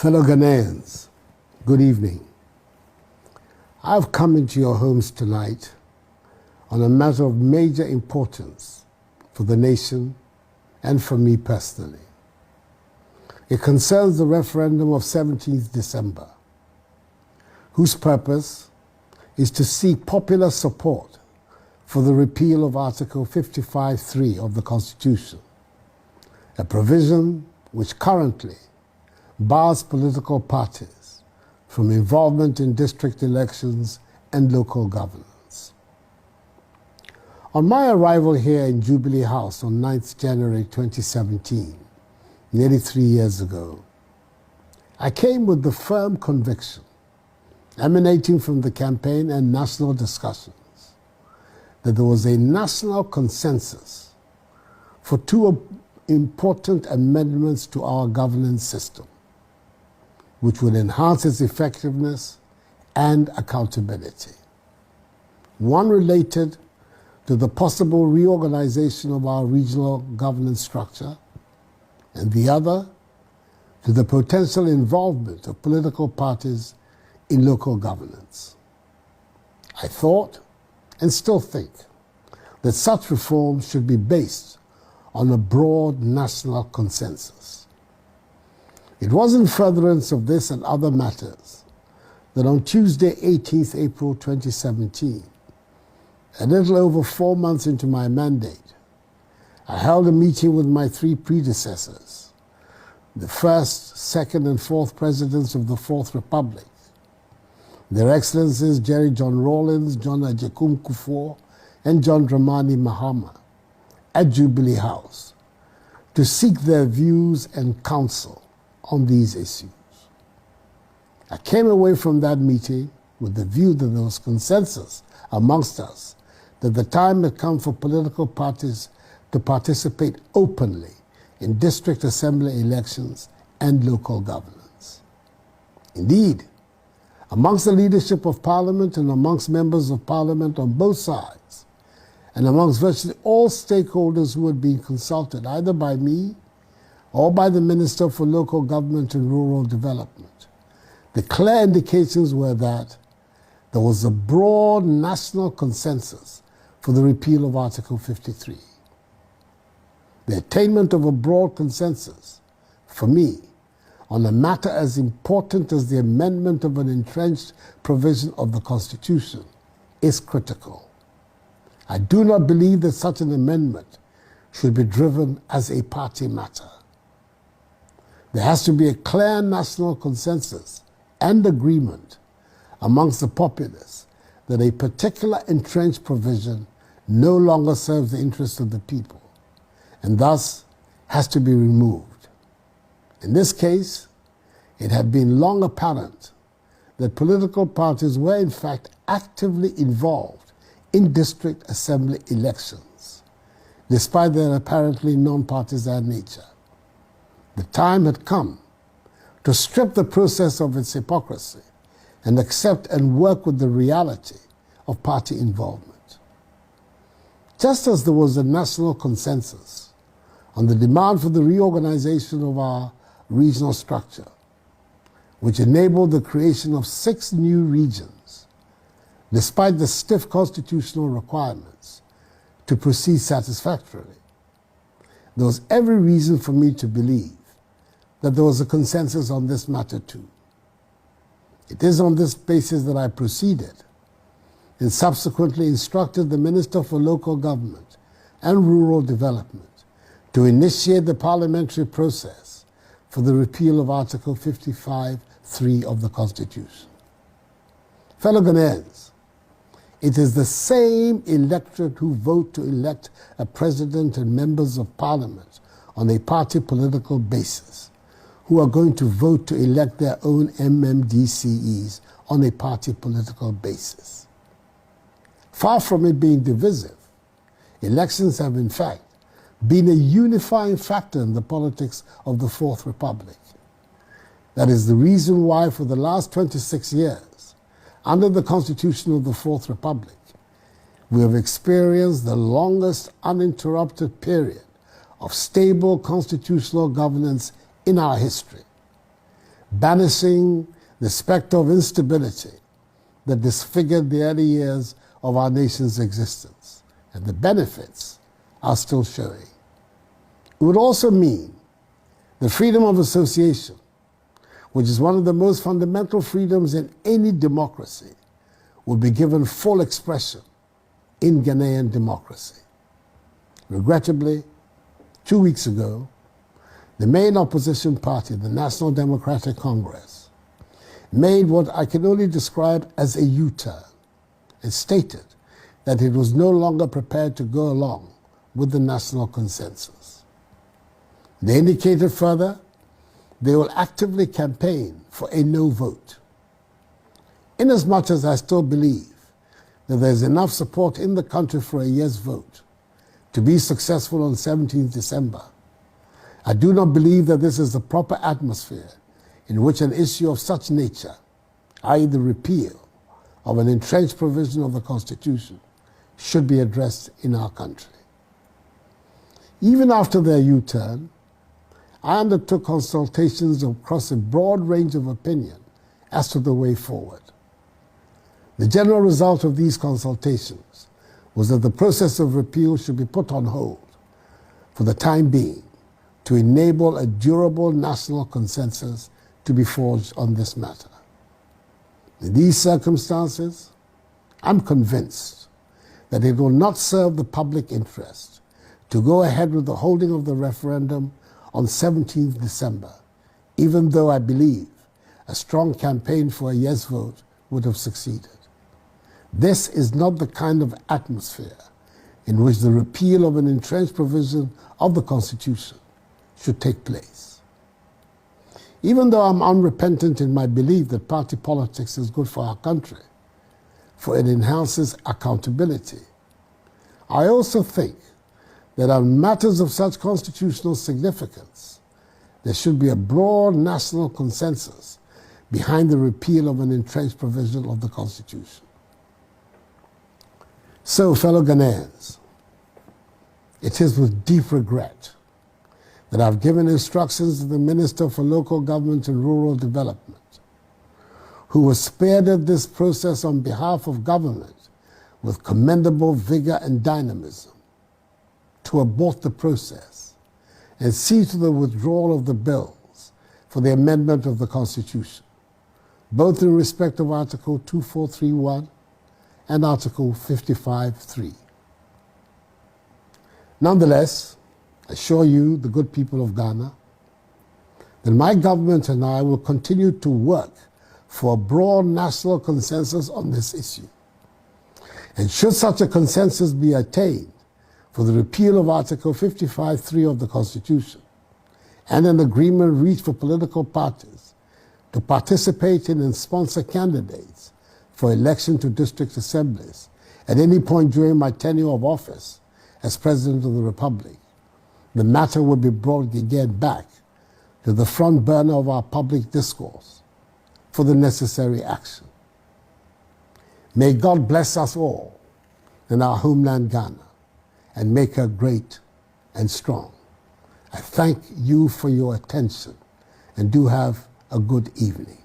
Fellow Ghanaians, good evening. I've come into your homes tonight on a matter of major importance for the nation and for me personally. It concerns the referendum of 17th December, whose purpose is to seek popular support for the repeal of Article 55(3) of the Constitution, a provision which currently bars political parties from involvement in district elections and local governance. On my arrival here in Jubilee House on 9th January 2017, nearly 3 years ago, I came with the firm conviction, emanating from the campaign and national discussions, that there was a national consensus for two important amendments to our governance system, which would enhance its effectiveness and accountability. One related to the possible reorganization of our regional governance structure, and the other to the potential involvement of political parties in local governance. I thought, and still think, that such reforms should be based on a broad national consensus. It was in furtherance of this and other matters that on Tuesday, 18th April 2017, a little over 4 months into my mandate, I held a meeting with my three predecessors, the first, second, and fourth presidents of the Fourth Republic, Their Excellencies Jerry John Rawlings, John Akufo, and John Dramani Mahama, at Jubilee House, to seek their views and counsel on these issues. I came away from that meeting with the view that there was consensus amongst us that the time had come for political parties to participate openly in district assembly elections and local governance. Indeed, amongst the leadership of Parliament and amongst members of Parliament on both sides, and amongst virtually all stakeholders who had been consulted either by me or by the Minister for Local Government and Rural Development, the clear indications were that there was a broad national consensus for the repeal of Article 53. The attainment of a broad consensus, for me, on a matter as important as the amendment of an entrenched provision of the Constitution is critical. I do not believe that such an amendment should be driven as a party matter. There has to be a clear national consensus and agreement amongst the populace that a particular entrenched provision no longer serves the interests of the people and thus has to be removed. In this case, it had been long apparent that political parties were in fact actively involved in district assembly elections, despite their apparently non-partisan nature. The time had come to strip the process of its hypocrisy and accept and work with the reality of party involvement. Just as there was a national consensus on the demand for the reorganization of our regional structure, which enabled the creation of 6 new regions, despite the stiff constitutional requirements to proceed satisfactorily, there was every reason for me to believe that there was a consensus on this matter too. It is on this basis that I proceeded and subsequently instructed the Minister for Local Government and Rural Development to initiate the parliamentary process for the repeal of Article 55(3) of the Constitution. Fellow Ghanaians, it is the same electorate who vote to elect a president and members of parliament on a party political basis who are going to vote to elect their own MMDCEs on a party political basis. Far from it being divisive, elections have in fact been a unifying factor in the politics of the Fourth Republic. That is the reason why for the last 26 years, under the Constitution of the Fourth Republic, we have experienced the longest uninterrupted period of stable constitutional governance in our history, banishing the specter of instability that disfigured the early years of our nation's existence, and the benefits are still showing. It would also mean the freedom of association, which is one of the most fundamental freedoms in any democracy, would be given full expression in Ghanaian democracy. Regrettably, 2 weeks ago, the main opposition party, the National Democratic Congress, made what I can only describe as a U-turn and stated that it was no longer prepared to go along with the national consensus. They indicated further they will actively campaign for a no vote. Inasmuch as I still believe that there is enough support in the country for a yes vote to be successful on 17th December, I do not believe that this is the proper atmosphere in which an issue of such nature, i.e. the repeal of an entrenched provision of the Constitution, should be addressed in our country. Even after their U-turn, I undertook consultations across a broad range of opinion as to the way forward. The general result of these consultations was that the process of repeal should be put on hold for the time being to enable a durable national consensus to be forged on this matter. In these circumstances, I'm convinced that it will not serve the public interest to go ahead with the holding of the referendum on 17th December, even though I believe a strong campaign for a yes vote would have succeeded. This is not the kind of atmosphere in which the repeal of an entrenched provision of the Constitution should take place. Even though I'm unrepentant in my belief that party politics is good for our country, for it enhances accountability, I also think that on matters of such constitutional significance, there should be a broad national consensus behind the repeal of an entrenched provision of the Constitution. So, fellow Ghanaians, it is with deep regret that I've given instructions to the Minister for Local Government and Rural Development, who was spearheaded this process on behalf of government with commendable vigor and dynamism, to abort the process and see to the withdrawal of the bills for the amendment of the Constitution, both in respect of Article 2431 and Article 55.3. Nonetheless, I assure you, the good people of Ghana, that my government and I will continue to work for a broad national consensus on this issue. And should such a consensus be attained for the repeal of Article 55.3 of the Constitution and an agreement reached for political parties to participate in and sponsor candidates for election to district assemblies at any point during my tenure of office as President of the Republic, the matter will be brought again back to the front burner of our public discourse for the necessary action. May God bless us all in our homeland Ghana and make her great and strong. I thank you for your attention and do have a good evening.